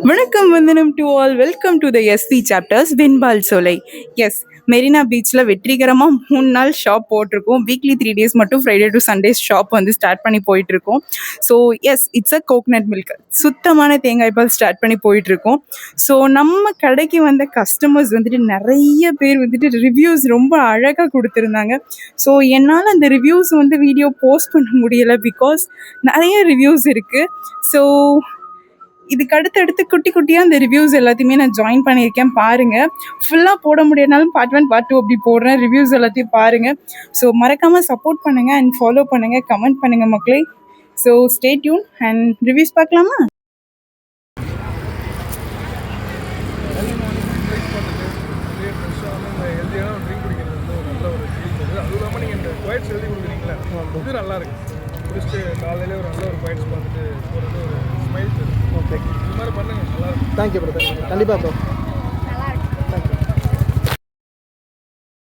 வணக்கம் வந்தனம் to all welcome to the SV chapters Venpaal Solai. Yes, Marina பீச்சில் வெற்றிகரமாக 3 நாள் ஷாப் போட்டிருக்கோம். வீக்லி 3 days மட்டும் ஃப்ரைடே டு சண்டேஸ் ஷாப் வந்து ஸ்டார்ட் பண்ணி போயிட்டுருக்கோம். So yes, it's a coconut milk, சுத்தமான தேங்காய் பால் ஸ்டார்ட் பண்ணி போயிட்டுருக்கோம். ஸோ நம்ம கடைக்கு வந்த கஸ்டமர்ஸ் வந்துட்டு நிறைய பேர் வந்துட்டு ரிவ்யூஸ் ரொம்ப அழகாக கொடுத்துருந்தாங்க. ஸோ என்னால் அந்த ரிவ்யூஸ் வந்து வீடியோ போஸ்ட் பண்ண முடியலை, பிகாஸ் நிறைய ரிவ்யூஸ் இருக்குது. ஸோ இதுக்கு அடுத்தடுத்து குட்டி குட்டியாக அந்த ரிவ்யூஸ் எல்லாத்தையுமே நான் ஜாயின் பண்ணியிருக்கேன், பாருங்கள். ஃபுல்லாக போட முடியனாலும் பார்ட் 1 பார்ட் 2 அப்படி போடுறேன். ரிவ்யூஸ் எல்லாத்தையும் பாருங்கள். ஸோ மறக்காமல் சப்போர்ட் பண்ணுங்கள் அண்ட் ஃபாலோ பண்ணுங்கள், கமெண்ட் பண்ணுங்கள் மக்களே. So stay tune and reviews பார்க்கலாமா? இது நல்லா இருக்கு. குடிச்சிட்டு காலையில ஒரு நல்ல ஒரு பாயிண்ட்ஸ் பார்த்துட்டு போகிறது ஒரு ஸ்மைல். ஓகே, இது மாதிரி பண்ணுங்க, நல்லா இருக்கும். தேங்க்யூ ப்ரோ, கண்டிப்பாக ப்ரோ.